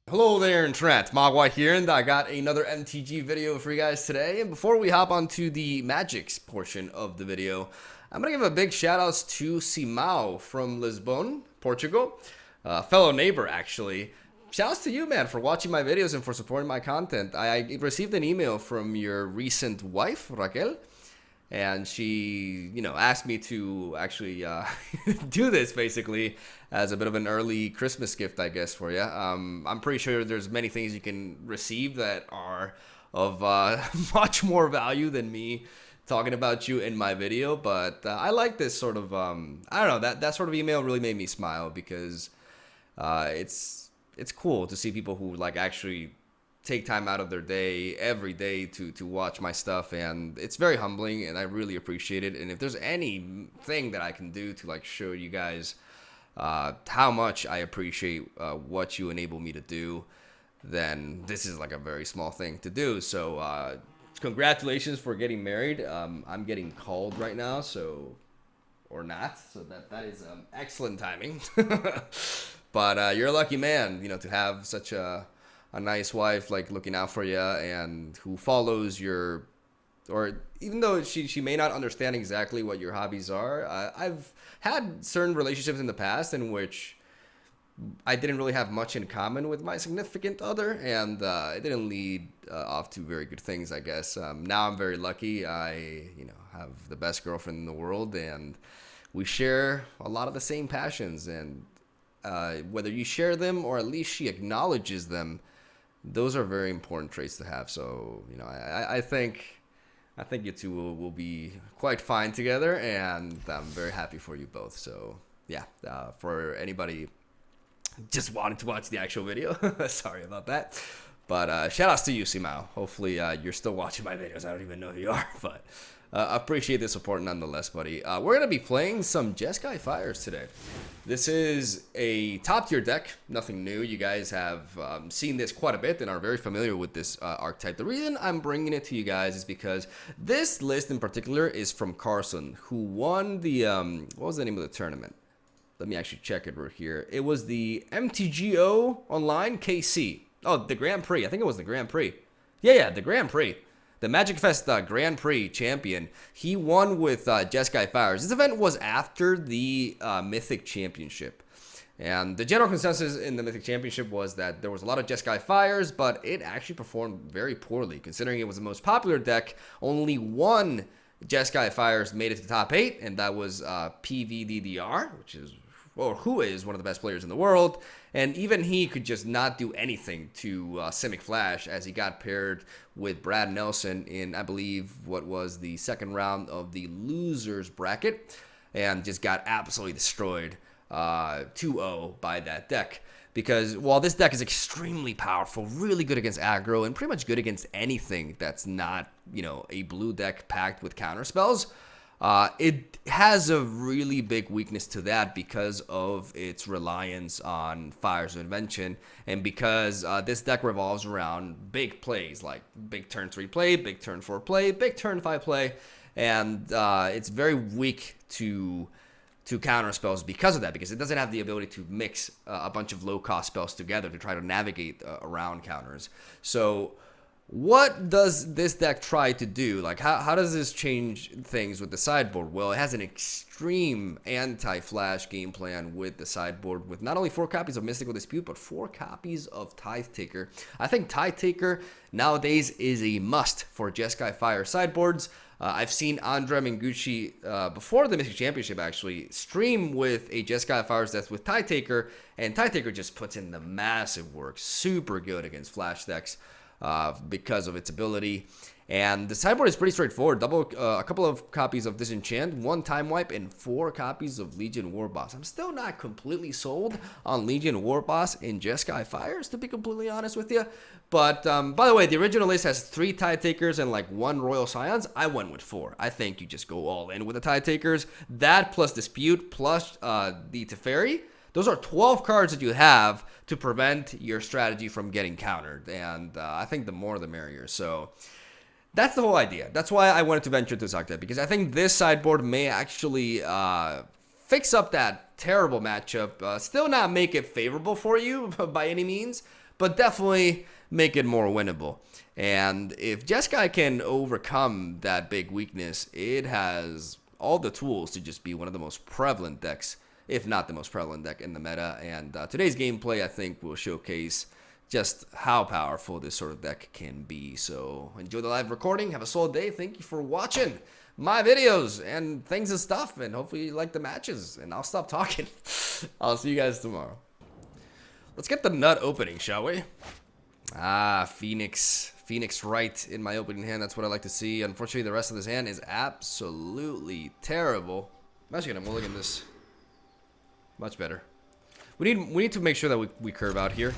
Hello there, Internet. Mogwai here, and I got another MTG video for you guys today. And before we hop onto the Magics portion of the video, I'm going to give a big shout outs to Simao from Lisbon, Portugal. Fellow neighbor, actually. Shout outs to you, man, for watching my videos and for supporting my content. I received an email from your recent wife, Raquel, and she, asked me to actually do this basically as a bit of an early Christmas gift, I guess, for you. I'm pretty sure there's many things you can receive that are of much more value than me talking about you in my video, but I like this sort of, I don't know, that sort of email really made me smile because it's cool to see people who like actually take time out of their day every day to watch my stuff, and it's very humbling and I really appreciate it. And if there's anything that I can do to like show you guys how much I appreciate what you enable me to do, then this is like a very small thing to do. So congratulations for getting married. I'm getting called right now, so or not, so that is excellent timing. But you're a lucky man, to have such a nice wife like looking out for you and who follows your, or even though she may not understand exactly what your hobbies are. I've had certain relationships in the past in which I didn't really have much in common with my significant other, and it didn't lead off to very good things, I guess. Now I'm very lucky. I have the best girlfriend in the world, and we share a lot of the same passions, and whether you share them or at least she acknowledges them, those are very important traits to have. So, I think you two will be quite fine together, and I'm very happy for you both. So, yeah, for anybody just wanting to watch the actual video, sorry about that. But shout outs to you, Simao. Hopefully, you're still watching my videos. I don't even know who you are, but appreciate the support nonetheless, buddy. We're going to be playing some Jeskai Fires today. This is a top tier deck, nothing new. You guys have seen this quite a bit and are very familiar with this archetype. The reason I'm bringing it to you guys is because this list in particular is from Carson, who won the, what was the name of the tournament? Let me actually check it right here. It was the MTGO Online KC. Oh, the Grand Prix. I think it was the Grand Prix. Yeah, the Grand Prix. The Magic Fest Grand Prix champion. He won with Jeskai Fires. This event was after the Mythic Championship. And the general consensus in the Mythic Championship was that there was a lot of Jeskai Fires, but it actually performed very poorly. Considering it was the most popular deck, only one Jeskai Fires made it to the top 8, and that was PVDDR, who is one of the best players in the world. And even he could just not do anything to Simic Flash, as he got paired with Brad Nelson in, I believe, what was the second round of the losers bracket, and just got absolutely destroyed 2-0 by that deck. Because while this deck is extremely powerful, really good against aggro, and pretty much good against anything that's not, a blue deck packed with counter spells, it has a really big weakness to that because of its reliance on Fires of Invention, and because this deck revolves around big plays, like big turn 3 play, big turn 4 play, big turn 5 play, and it's very weak to counter spells because of that, because it doesn't have the ability to mix a bunch of low-cost spells together to try to navigate around counters. So what does this deck try to do? Like, how does this change things with the sideboard? Well, it has an extreme anti-flash game plan with the sideboard, with not only 4 copies of Mystical Dispute, but 4 copies of Tithe Taker. I think Tithe Taker nowadays is a must for Jeskai Fire sideboards. I've seen Andre Mengucci before the Mythic Championship actually stream with a Jeskai Fire's Death with Tithe Taker, and Tithe Taker just puts in the massive work. Super good against flash decks because of its ability. And the sideboard is pretty straightforward. A couple of copies of Disenchant, 1 Time Wipe, and 4 copies of Legion Warboss. I'm still not completely sold on Legion Warboss in Jeskai Fires, to be completely honest with you. But, by the way, the original list has 3 Tide Takers and, 1 Royal Scions. I went with 4. I think you just go all in with the Tide Takers. That plus Dispute plus the Teferi. Those are 12 cards that you have to prevent your strategy from getting countered. And I think the more the merrier. So that's the whole idea. That's why I wanted to venture to this archetype, because I think this sideboard may actually fix up that terrible matchup. Still not make it favorable for you by any means, but definitely make it more winnable. And if Jeskai can overcome that big weakness, it has all the tools to just be one of the most prevalent decks, if not the most prevalent deck in the meta. And today's gameplay, I think, will showcase just how powerful this sort of deck can be. So enjoy the live recording. Have a solid day. Thank you for watching my videos and things and stuff. And hopefully you like the matches. And I'll stop talking. I'll see you guys tomorrow. Let's get the nut opening, shall we? Phoenix. Phoenix right in my opening hand. That's what I like to see. Unfortunately, the rest of this hand is absolutely terrible. I'm actually going to mulligan this. Much better. We need to make sure that we curve out here.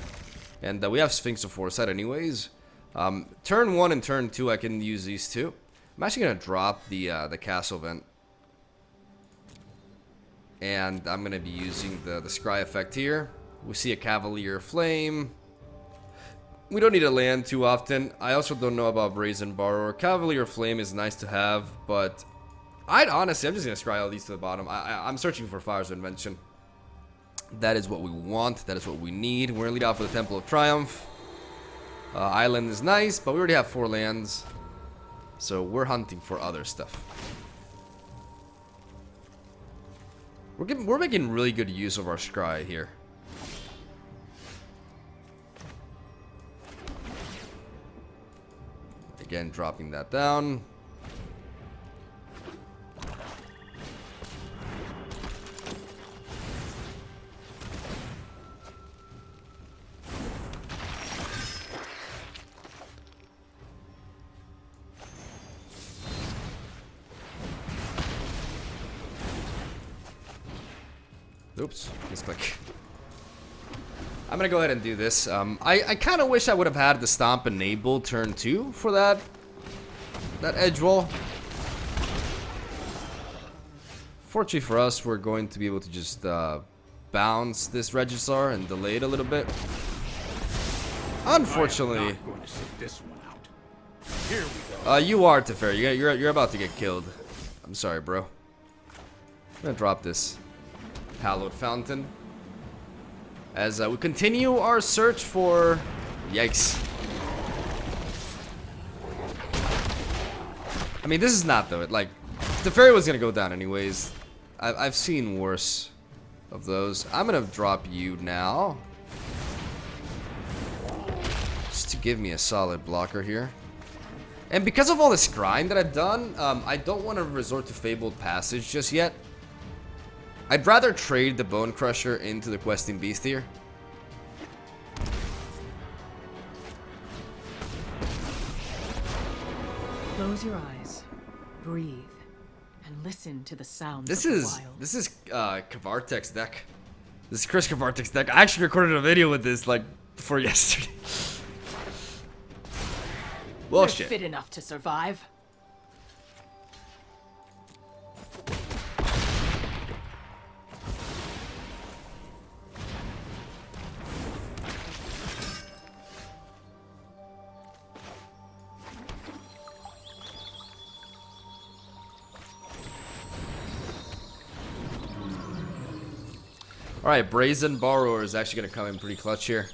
And we have Sphinx of Foresight anyways. Turn 1 and turn 2, I can use these two. I'm actually going to drop the castle vent. And I'm going to be using the scry effect here. We see a Cavalier Flame. We don't need to land too often. I also don't know about Brazen Borrower. Cavalier Flame is nice to have, but I'm just going to scry all these to the bottom. I'm searching for Fires of Invention. That is what we want. That is what we need. We're going to lead off with a Temple of Triumph. Island is nice, but we already have 4 lands. So we're hunting for other stuff. We're making really good use of our scry here. Again, dropping that down. Oops, misclick. I'm gonna go ahead and do this. I kind of wish I would have had the Stomp enabled turn 2 for that edge roll. Fortunately for us, we're going to be able to just bounce this Regisar and delay it a little bit. Unfortunately, you are Teferi. You're about to get killed. I'm sorry, bro. I'm gonna drop this Hallowed Fountain as we continue our search for... Yikes. I mean, this is not, though. Like, the fairy was gonna go down anyways. I've seen worse of those. I'm gonna drop you now, just to give me a solid blocker here. And because of all this grind that I've done, I don't want to resort to Fabled Passage just yet. I'd rather trade the Bone Crusher into the Questing Beast here. Close your eyes, breathe, and listen to the sounds This of the is wild. Kavartek's deck. This is Chris Kavartek's deck. I actually recorded a video with this like before yesterday. Well, You're shit. fit enough to survive. Alright, Brazen Borrower is actually going to come in pretty clutch here.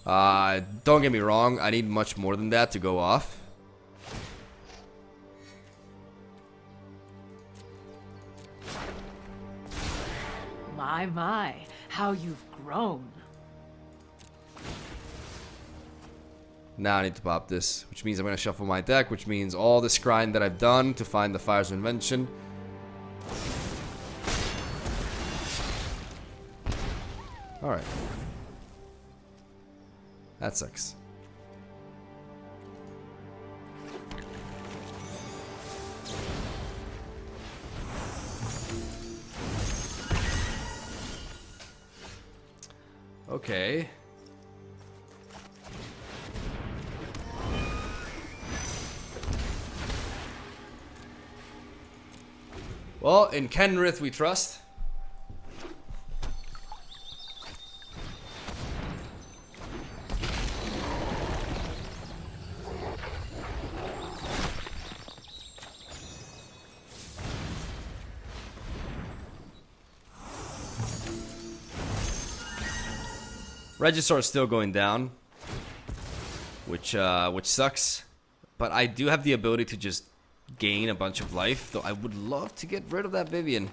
Don't get me wrong, I need much more than that to go off. My, how you've grown. Now I need to pop this, which means I'm going to shuffle my deck, which means all this grind that I've done to find the Fires of Invention. Alright. That sucks. Okay. Well, in Kenrith we trust. Regisar is still going down. which sucks. But I do have the ability to just gain a bunch of life, though I would love to get rid of that Vivian.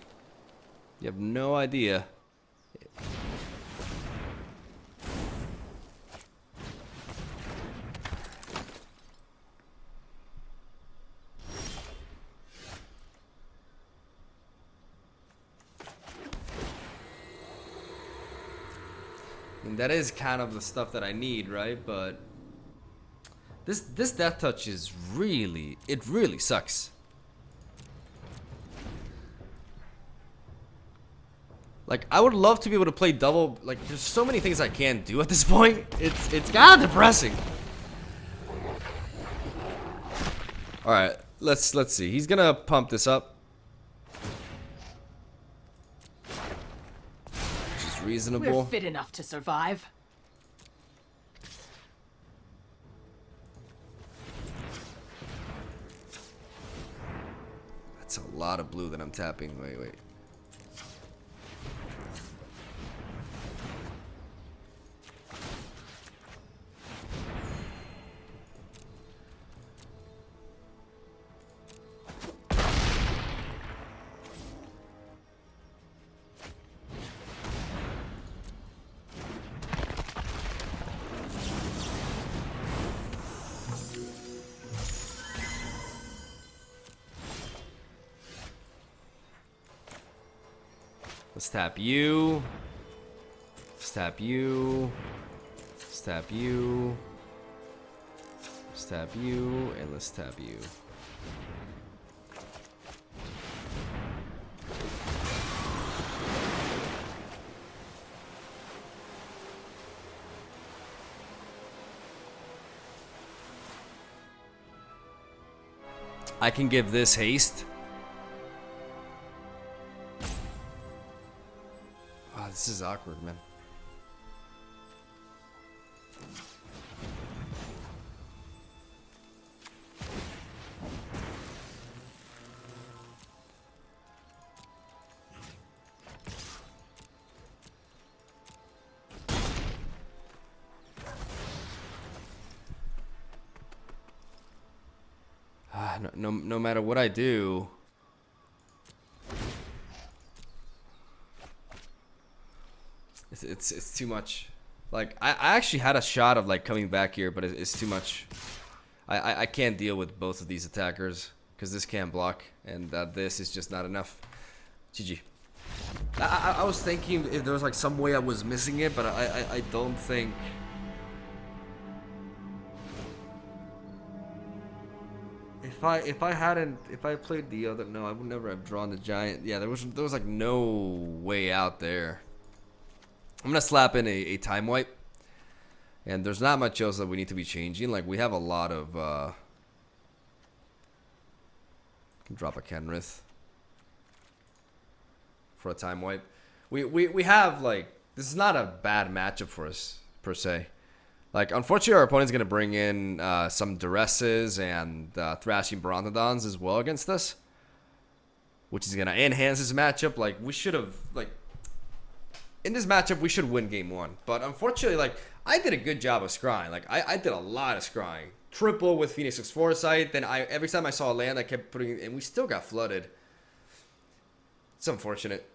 You have no idea. And that is kind of the stuff that I need, right? But this death touch is really, it really sucks. Like, I would love to be able to play double. Like, there's so many things I can't do at this point. It's kind of depressing. All right, let's see. He's gonna pump this up, which is reasonable. We're fit enough to survive. That's a lot of blue that I'm tapping. Wait. Let's tap you. Let's tap you. Let's tap you. Let's tap you. And let's tap you. I can give this haste. Wow, this is awkward, man. No matter what I do, it's too much. Like I actually had a shot of like coming back here, but it's too much. I can't deal with both of these attackers because this can't block, and this is just not enough. GG. I was thinking if there was like some way I was missing it, but I don't think. If I played the other, no, I would never have drawn the giant. Yeah, there was like no way out there. I'm gonna slap in a time wipe, and there's not much else that we need to be changing. Like we have a lot of. Can drop a Kenrith for a time wipe. We have like this is not a bad matchup for us per se. Like, unfortunately, our opponent's going to bring in some Duresses and Thrashing Brontodont's as well against us, which is going to enhance this matchup. Like, we should have, like, in this matchup, we should win game one. But unfortunately, like, I did a good job of scrying. Like, I did a lot of scrying. Triple with Phoenix 6 Foresight. Then every time I saw a land, I kept putting it, and we still got flooded. It's unfortunate.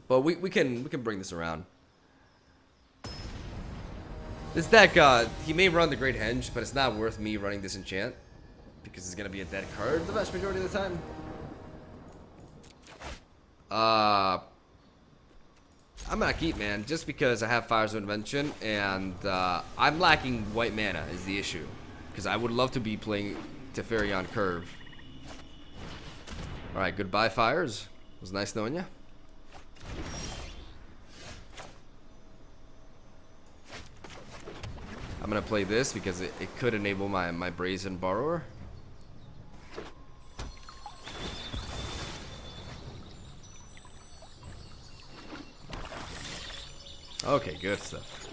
But we can bring this around. This deck, he may run the Great Henge, but it's not worth me running Disenchant because it's gonna be a dead card the vast majority of the time. I'm gonna keep, man, just because I have Fire's Invention and I'm lacking white mana is the issue because I would love to be playing Teferi on curve. All right, goodbye, Fires. It was nice knowing you. I'm gonna play this because it could enable my Brazen Borrower. Okay, good stuff.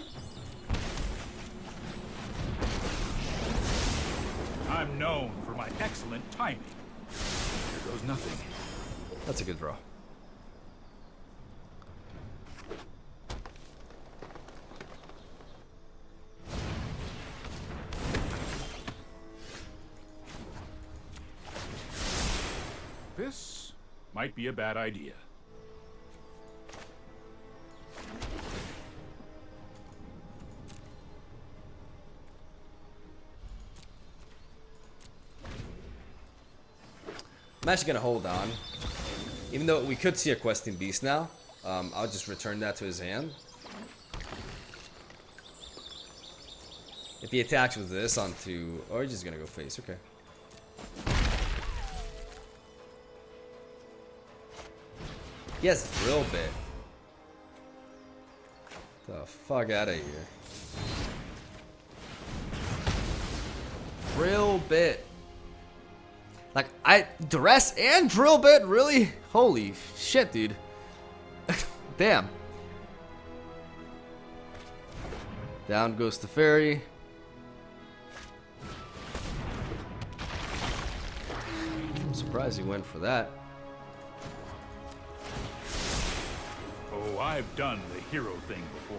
I'm known for my excellent timing. Here goes nothing. That's a good draw. This might be a bad idea. I'm actually gonna hold on, even though we could see a questing beast now. I'll just return that to his hand. If he attacks with this onto, or he's just gonna go face. Okay. He has drill bit. The fuck out of here. Drill bit. Like, duress and drill bit, really? Holy shit, dude. Damn. Down goes the fairy. I'm surprised he went for that. Oh, I've done the hero thing before.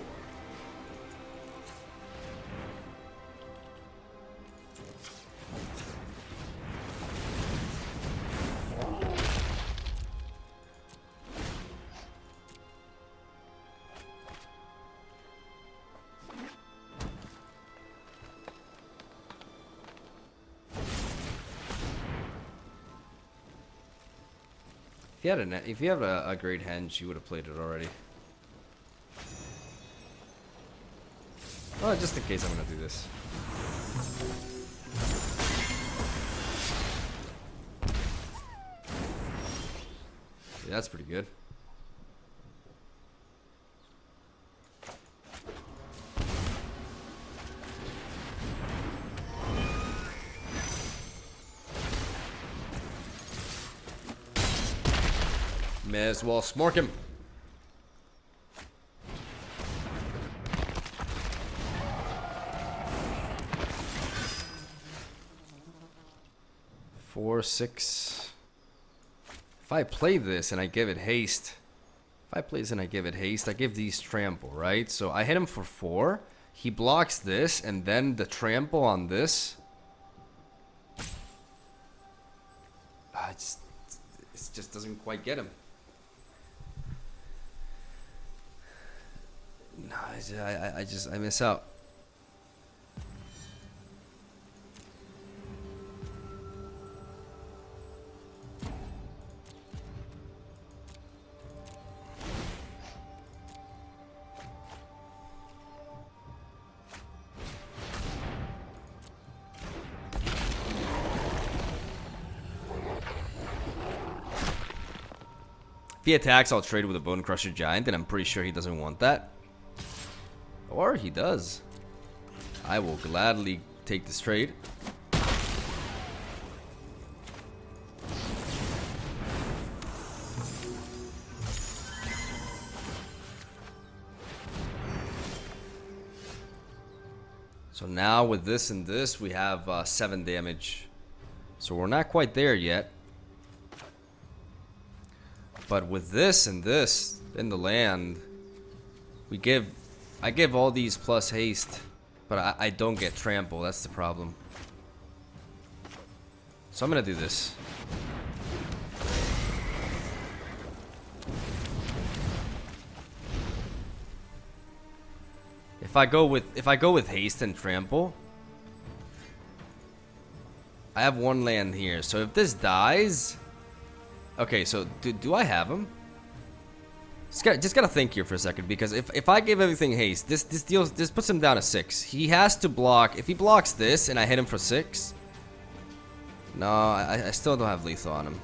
If you had a great henge, you would have played it already. Well, just in case I'm gonna do this. Yeah, that's pretty good. May as well smork him. Four, 6. If I play this and I give it haste, I give these trample, right? So I hit him for 4. He blocks this, and then the trample on this. It just doesn't quite get him. No, I miss out. If he attacks, I'll trade with a Bone Crusher Giant, and I'm pretty sure he doesn't want that. Or he does. I will gladly take this trade. So now with this and this, we have 7 damage. So we're not quite there yet. But with this and this in the land, I give all these plus haste, but I don't get trample. That's the problem. So I'm gonna do this. If I go with haste and trample, I have 1 land here. So if this dies, okay. So do I have him? Just gotta think here for a second, because if I give everything haste, this puts him down to 6. He has to block. If he blocks this and I hit him for 6, no, I still don't have lethal on him.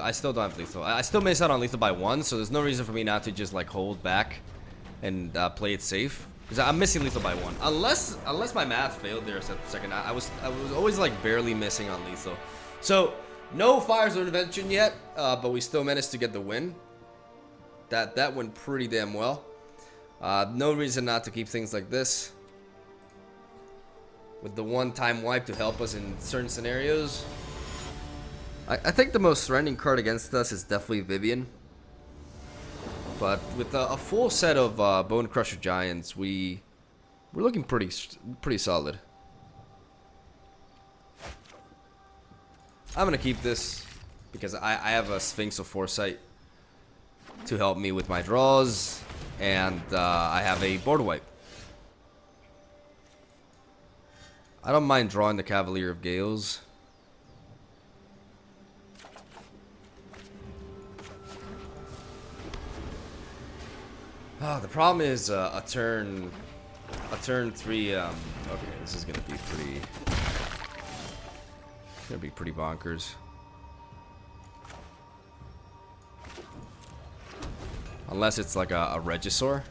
I still don't have lethal. I still miss out on lethal by 1, so there's no reason for me not to just like hold back and play it safe, because I'm missing lethal by 1. Unless my math failed there a second. I was always like barely missing on lethal. So no Fires of Intervention yet, but we still managed to get the win. That went pretty damn well. No reason not to keep things like this. with the one-time wipe to help us in certain scenarios. I think the most threatening card against us is definitely Vivian. But with a full set of Bone Crusher Giants, we're looking pretty solid. I'm gonna keep this because I have a Sphinx of Foresight to help me with my draws, and I have a board wipe. I don't mind drawing the Cavalier of Gales. The problem is a turn 3. Okay, this is gonna be pretty bonkers. Unless it's like a Regisaur.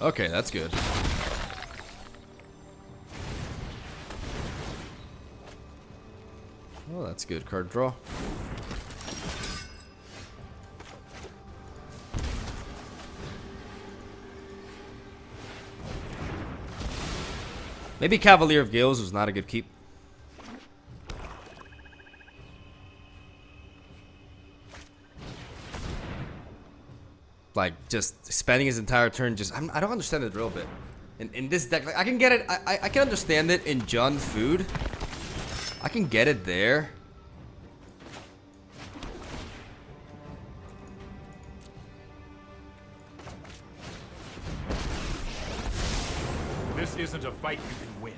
Okay, that's good. Oh, that's good card draw. Maybe Cavalier of Gales was not a good keep. Like, just spending his entire turn, I don't understand the drill bit. In this deck, like, I can get it, I can understand it in Jund Food. I can get it there. This isn't a fight you can win.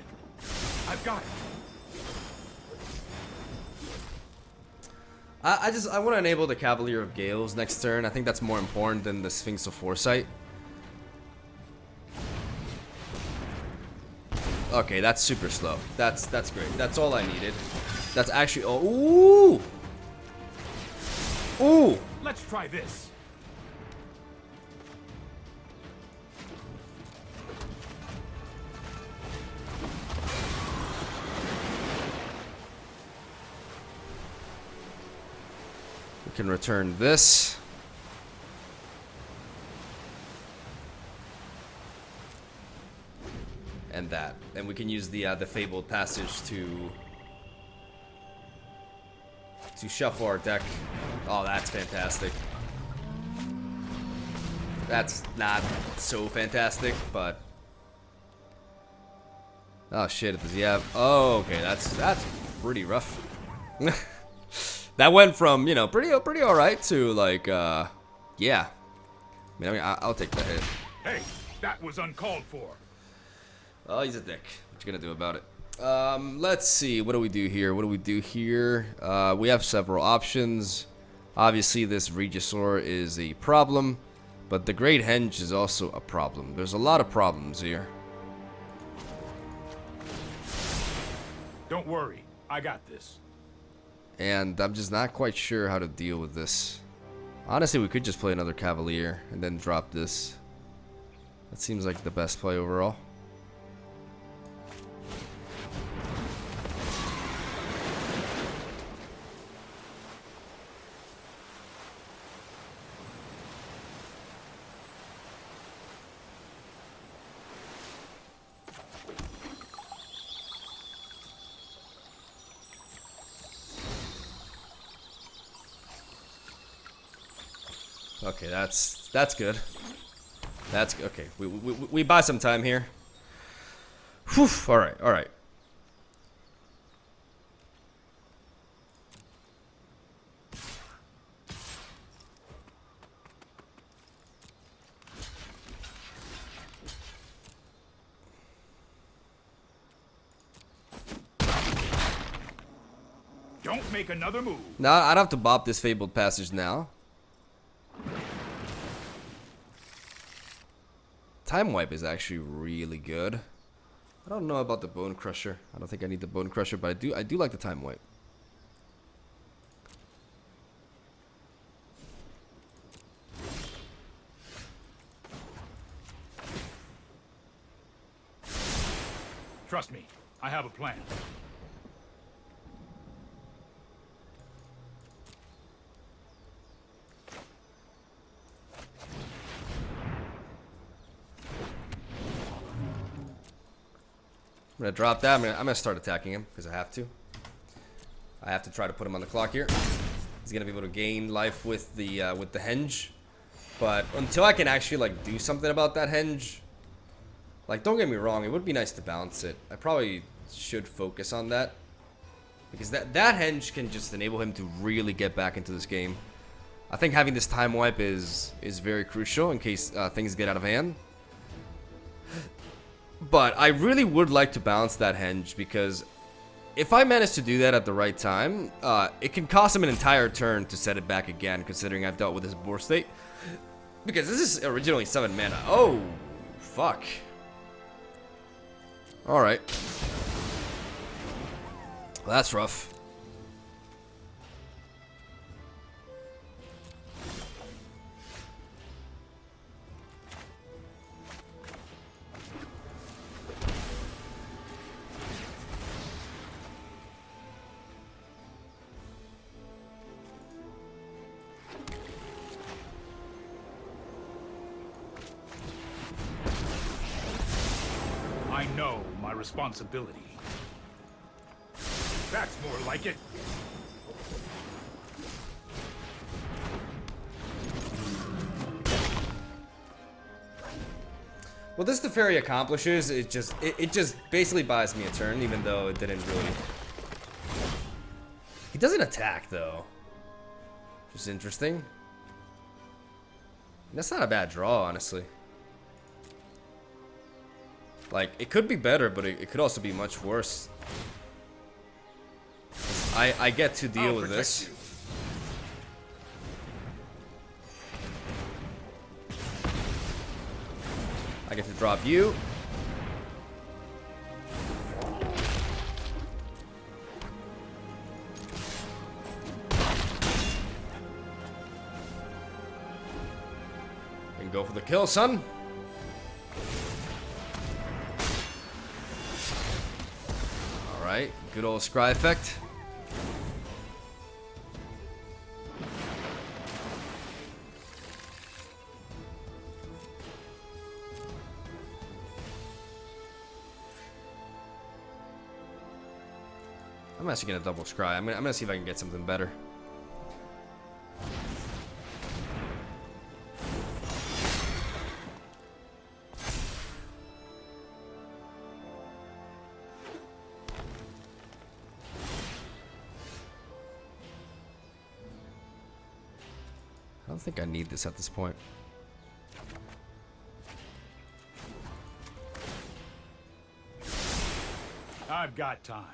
I've got it. I want to enable the Cavalier of Gales next turn. I think that's more important than the Sphinx of Foresight. Okay, that's super slow. That's great. That's all I needed. That's actually ooh. Ooh. Let's try this. We can return this. And that. And we can use the Fabled Passage to shuffle our deck. Oh, that's fantastic. That's not so fantastic, but oh shit, does he have? Oh, okay, that's pretty rough. That went from, you know, pretty all right to like yeah. I mean, I'll take the hit. Hey, that was uncalled for. Oh, he's a dick. What you gonna do about it? Let's see. What do we do here? We have several options. Obviously, this Regisaur is a problem, but the Great Henge is also a problem. There's a lot of problems here. Don't worry, I got this. And I'm just not quite sure how to deal with this. Honestly, we could just play another Cavalier and then drop this. That seems like the best play overall. Okay, that's good. That's good. Okay. We buy some time here. Whew. All right. Don't make another move. Now I don't have to bop this Fabled Passage now. Time Wipe is actually really good. I don't know about the Bone Crusher. I don't think I need the Bone Crusher, but I do like the Time Wipe. Trust me, I have a plan. I'm gonna drop that. I'm gonna start attacking him because I have to. I have to try to put him on the clock here. He's gonna be able to gain life with the henge, but until I can actually like do something about that henge, like don't get me wrong, it would be nice to balance it. I probably should focus on that because that henge can just enable him to really get back into this game. I think having this time wipe is very crucial in case things get out of hand. But I really would like to balance that henge because if I manage to do that at the right time, it can cost him an entire turn to set it back again, considering I've dealt with his board state. Because this is originally 7 mana. Oh, fuck. Alright. Well, that's rough. I know my responsibility. That's more like it. What this Teferi accomplishes, it just basically buys me a turn, even though it didn't really. He doesn't attack though, which is interesting. That's not a bad draw, honestly. Like, it could be better, but it could also be much worse. I get to deal with this. I get to drop you. And go for the kill, son. Alright, good old scry effect. I'm actually gonna double scry. I'm gonna see if I can get something better. I don't think I need this at this point. I've got time.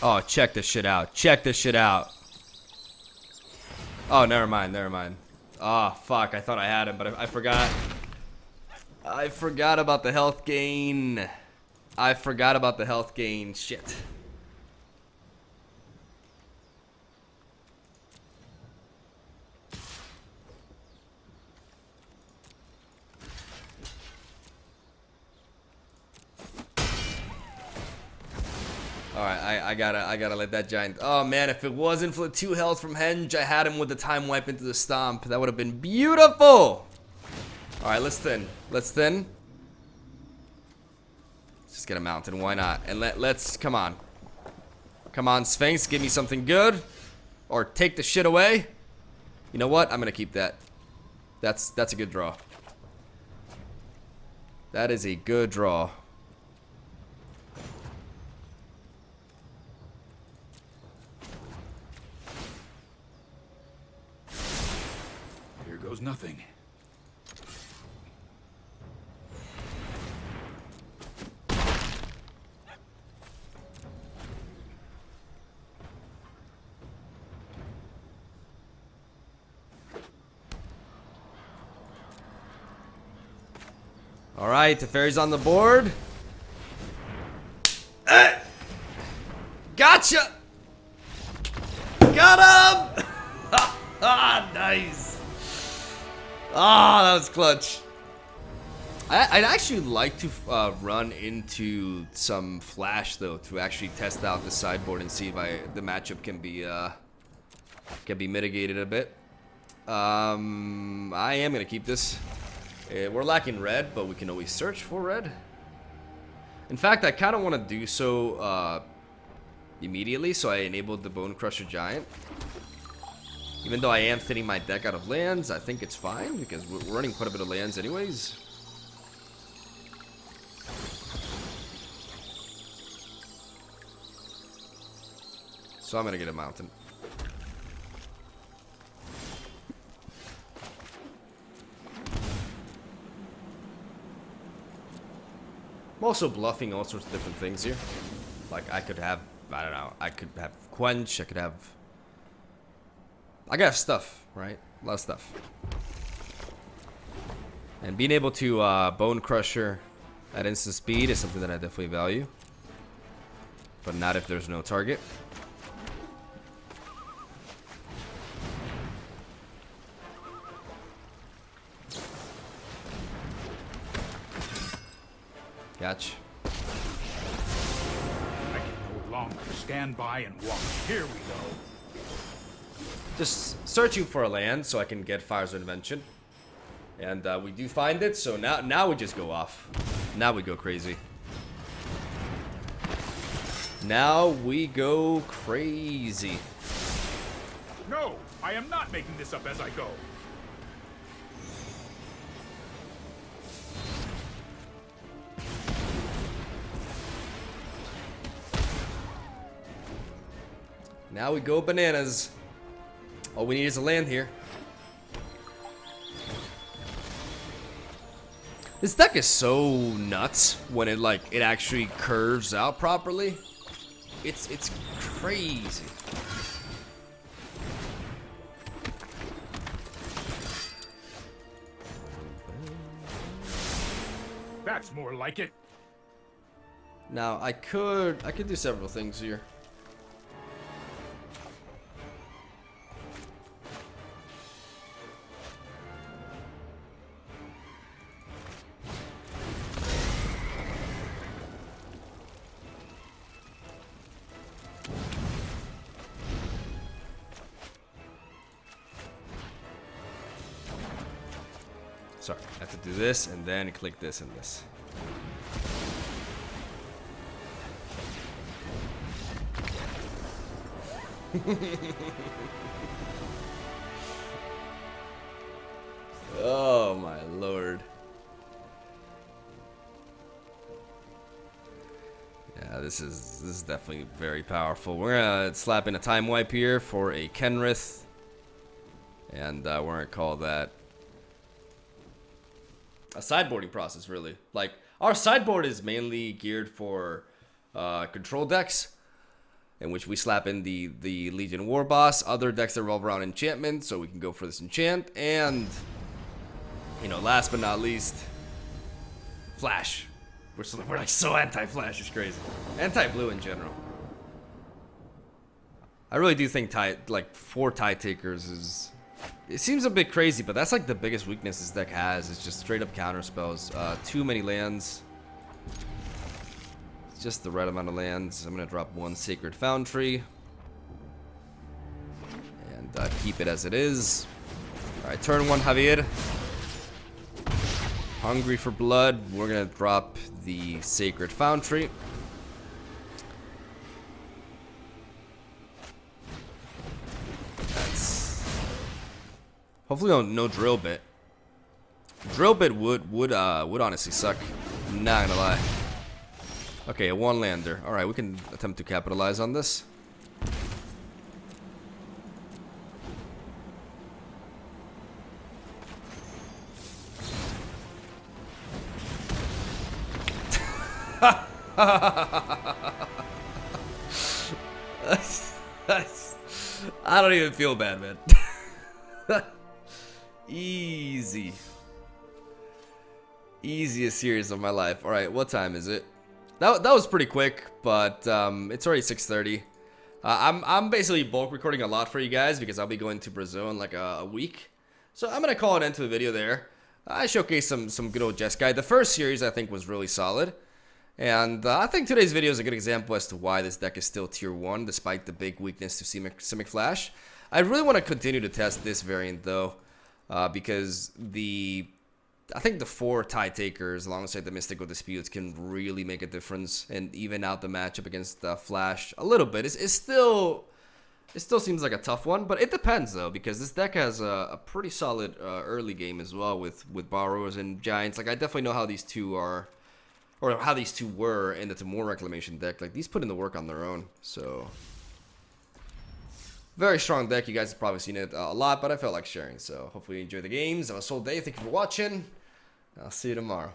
Oh, check this shit out. Check this shit out. Oh, never mind, never mind. Oh, fuck. I thought I had him, but I forgot. I forgot about the health gain. I forgot about the health gain. Shit. Alright, I gotta let that giant. Oh man, if it wasn't for the 2 health from Henge, I had him with the time wipe into the stomp. That would have been beautiful. Alright, let's thin. Let's thin. Just get a mountain, why not? And let's come on. Come on, Sphinx, give me something good. Or take the shit away. You know what? I'm gonna keep that. That's a good draw. That is a good draw. Here goes nothing. Alright, Teferi's on the board. Gotcha! Got him! Nice. Ah, that was clutch. I'd actually like to run into some flash though to actually test out the sideboard and see if the matchup can be mitigated a bit. I am going to keep this. We're lacking red, but we can always search for red. In fact, I kind of want to do so immediately, so I enabled the Bone Crusher Giant. Even though I am thinning my deck out of lands, I think it's fine, because we're running quite a bit of lands anyways. So I'm going to get a mountain. I'm also bluffing all sorts of different things here. Like I could have, I don't know, I could have Quench, I could have stuff, right? A lot of stuff. And being able to Bone Crusher at instant speed is something that I definitely value. But not if there's no target. Catch. I can no longer stand by and watch. Here we go. Just searching for a land so I can get Fire's Invention. And we do find it, so now we just go off. Now we go crazy. Now we go crazy. No, I am not making this up as I go. Now we go bananas. All we need is a land here. This deck is so nuts when it actually curves out properly. It's crazy. That's more like it. Now I could do several things here. Sorry, I have to do this and then click this and this. Oh my lord. Yeah, this is definitely very powerful. We're gonna slap in a time wipe here for a Kenrith. And we're gonna call that a sideboarding process, really. Like, our sideboard is mainly geared for control decks, in which we slap in the Legion War Boss, other decks that revolve around enchantment, so we can go for this enchant, and, you know, last but not least, Flash. We're like so anti-Flash, it's crazy. Anti-blue in general. I really do think Tithe, like 4 Tithe Takers is... It seems a bit crazy, but that's like the biggest weakness this deck has. It's just straight up counter spells. Too many lands. It's just the right amount of lands. I'm gonna drop 1 Sacred Foundry. And keep it as it is. Alright, turn 1 Javier. Hungry for blood. We're gonna drop the Sacred Foundry. Hopefully no drill bit. Drill bit would honestly suck. Not gonna lie. Okay, a 1 lander. All right, we can attempt to capitalize on this. I don't even feel bad, man. Easy. Easiest series of my life. Alright, what time is it? That was pretty quick, but it's already 6:30. I'm basically bulk recording a lot for you guys because I'll be going to Brazil in like a week. So I'm gonna call it into the video there. I showcased some good old Jeskai. The first series I think was really solid. And I think today's video is a good example as to why this deck is still tier 1 despite the big weakness to Simic Flash. I really want to continue to test this variant though, because I think the 4 Tithe takers alongside the Mystical Disputes can really make a difference and even out the matchup against Flash a little bit. It still seems like a tough one, but it depends though, because this deck has a pretty solid early game as well with Borrowers and Giants. Like I definitely know how these two are, or how these two were in the Timur Reclamation deck. Like these put in the work on their own, so very strong deck. You guys have probably seen it a lot, but I felt like sharing. So hopefully you enjoy the games. Have a soul day. Thank you for watching. I'll see you tomorrow.